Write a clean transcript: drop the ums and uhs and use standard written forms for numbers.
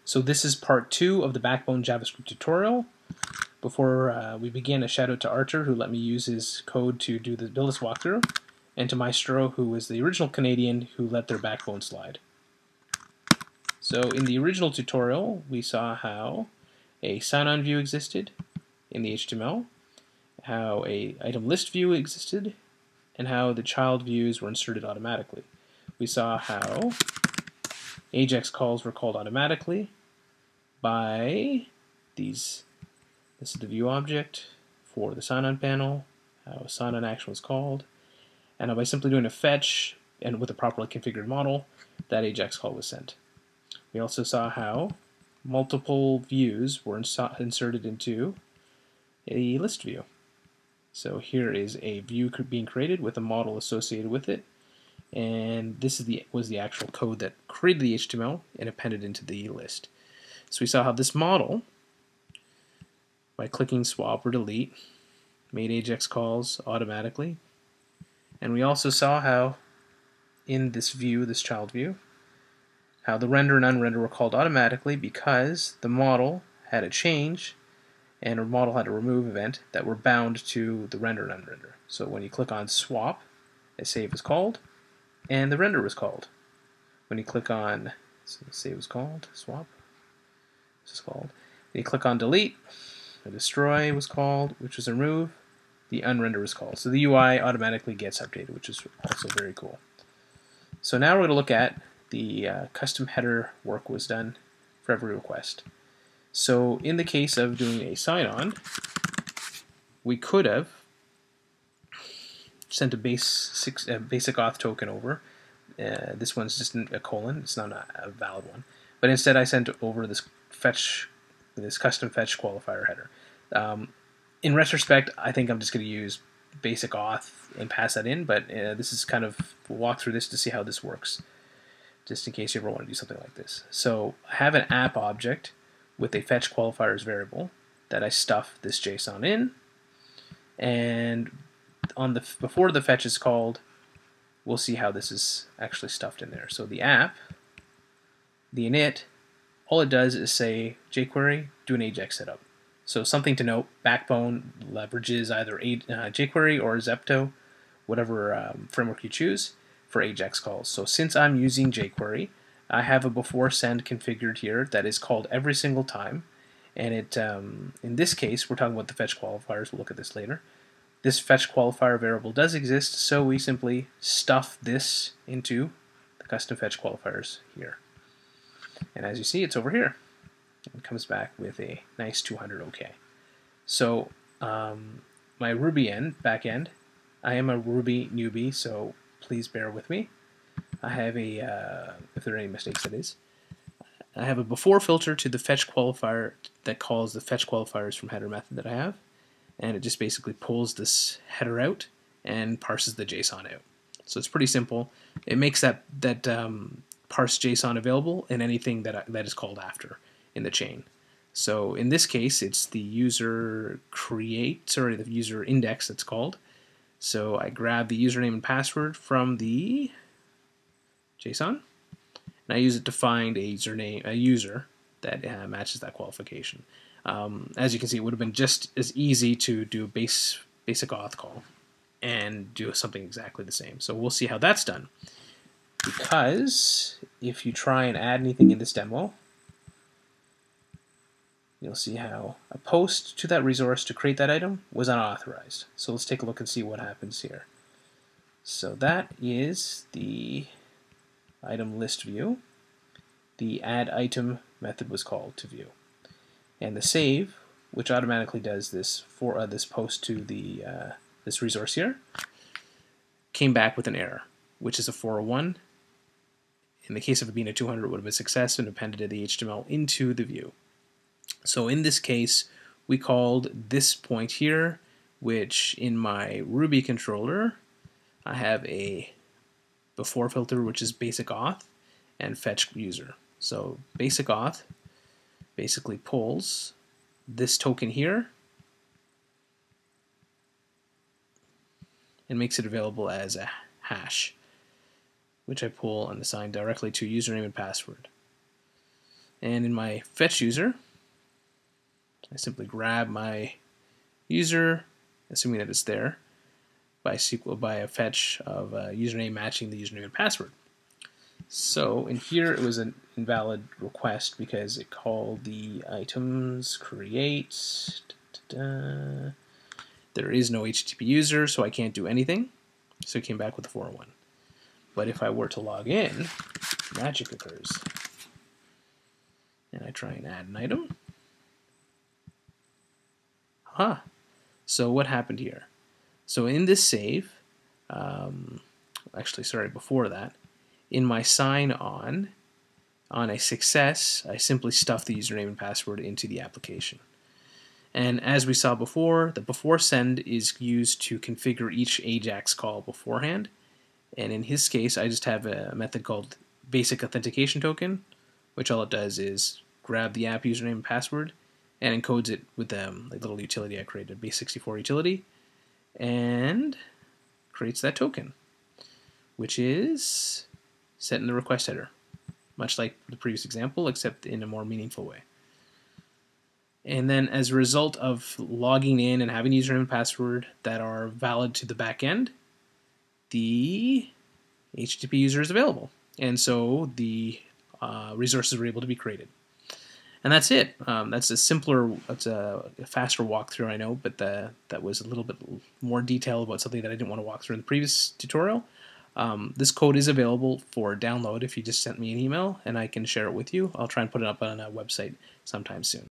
So this is part 2 of the Backbone JavaScript tutorial. Before we begin, a shout out to Archer, who let me use his code to build this walkthrough, and to Maestro, who was the original Canadian who let their Backbone slide. So in the original tutorial, we saw how a sign-on view existed in the HTML, how a item list view existed, and how the child views were inserted automatically. We saw how AJAX calls were called automatically by these. This is the view object for the sign-on panel, how a sign-on action was called, and how by simply doing a fetch and with a properly configured model, that AJAX call was sent. We also saw how multiple views were inserted into a list view. So here is a view being created with a model associated with it, and this is was the actual code that created the HTML and appended into the list. So we saw how this model, by clicking swap or delete, made AJAX calls automatically. And we also saw how in this view, this child view, how the render and unrender were called automatically because the model had a change and a model had a remove event that were bound to the render and unrender. So when you click on swap, a save is called and the render was called. When you click on, so the save was called, swap, this is called. When you click on delete, the destroy was called, which was a remove. The unrender was called. So the UI automatically gets updated, which is also very cool. So now we're going to look at the custom header work was done for every request. So in the case of doing a sign-on, we could have sent a basic auth token over. This one's just a colon. It's not a valid one. But instead I sent over this custom fetch qualifier header. In retrospect, I think I'm just going to use Basic Auth and pass that in, but this is kind of, we'll walk through this to see how this works, just in case you ever want to do something like this. So I have an app object with a fetch qualifiers variable that I stuff this JSON in, and before the fetch is called, we'll see how this is actually stuffed in there. So the app, the init, all it does is say jQuery, do an AJAX setup. So something to note, Backbone leverages either jQuery or Zepto, whatever framework you choose, for AJAX calls. So since I'm using jQuery, I have a before send configured here that is called every single time. And it, in this case, we're talking about the fetch qualifiers. We'll look at this later. This fetch qualifier variable does exist, so we simply stuff this into the custom fetch qualifiers here. And as you see, it's over here. It comes back with a nice 200 OK. So my Ruby backend, I am a Ruby newbie, so please bear with me. I have a, if there are any mistakes, that is. I have a before filter to the fetch qualifier that calls the fetch qualifiers from header method that I have, and it just basically pulls this header out and parses the JSON out. So it's pretty simple. It makes that parse JSON available in anything that is called after in the chain. So in this case, it's the user the user index that's called. So I grab the username and password from the JSON, and I use it to find a user that matches that qualification. As you can see, it would have been just as easy to do a basic auth call and do something exactly the same. So we'll see how that's done. Because if you try and add anything in this demo, you'll see how a post to that resource to create that item was unauthorized. So let's take a look and see what happens here. So that is the item list view. The add item method was called to view. And the save, which automatically does this for this post to the this resource here, came back with an error, which is a 401. In the case of it being a 200, it would have been a success and appended the HTML into the view. So in this case, we called this point here, which in my Ruby controller, I have a before filter, which is basic auth, and fetch user. So basic auth basically pulls this token here and makes it available as a hash, which I pull and assign directly to username and password. And in my fetch user, I simply grab my user, assuming that it's there, by a fetch of a username matching the username and password. So in here it was an invalid request because it called the items create. There is no HTTP user, so I can't do anything. So it came back with a 401. But if I were to log in, magic occurs. And I try and add an item. Aha! So what happened here? So in this save, actually, sorry, before that, in my sign on a success, I simply stuff the username and password into the application. And as we saw before, the before send is used to configure each AJAX call beforehand. And in his case, I just have a method called Basic Authentication Token, which all it does is grab the app username and password and encodes it with the little utility I created, base64 utility, and creates that token, which is set in the request header, much like the previous example, except in a more meaningful way. And then as a result of logging in and having username and password that are valid to the backend, the HTTP user is available. And so the resources were able to be created. And that's it. That's a faster walkthrough, I know, but that was a little bit more detail about something that I didn't want to walk through in the previous tutorial. This code is available for download if you just sent me an email, and I can share it with you. I'll try and put it up on a website sometime soon.